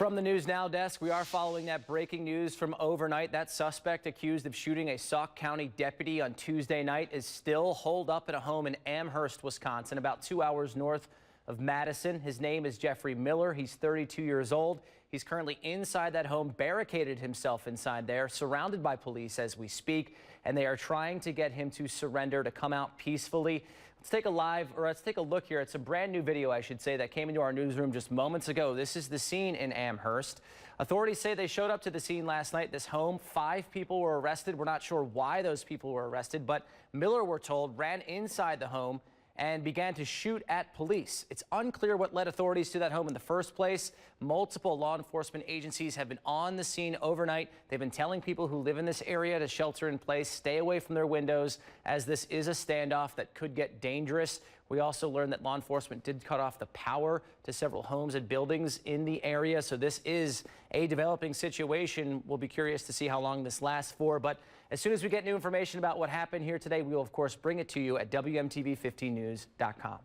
From the News Now desk, we are following that breaking news from overnight. That suspect accused of shooting a Sauk County deputy on Tuesday night is still holed up in a home in Amherst, Wisconsin, about 2 hours north of Madison. His name is Jeffrey Miller. He's 32 years old. He's currently inside that home, barricaded himself inside there, surrounded by police as we speak, and they are trying to get him to surrender, to come out peacefully. Let's take a look here. It's a brand new video, I should say, that came into our newsroom just moments ago. This is the scene in Amherst. Authorities say they showed up to the scene last night. This home, 5 people were arrested. We're not sure why those people were arrested, but Miller, we're told, ran inside the home and began to shoot at police. It's unclear what led authorities to that home in the first place. Multiple law enforcement agencies have been on the scene overnight. They've been telling people who live in this area to shelter in place, stay away from their windows, as this is a standoff that could get dangerous. We also learned that law enforcement did cut off the power to several homes and buildings in the area. So this is a developing situation. We'll be curious to see how long this lasts for. But as soon as we get new information about what happened here today, we will, of course, bring it to you at WMTV15news.com.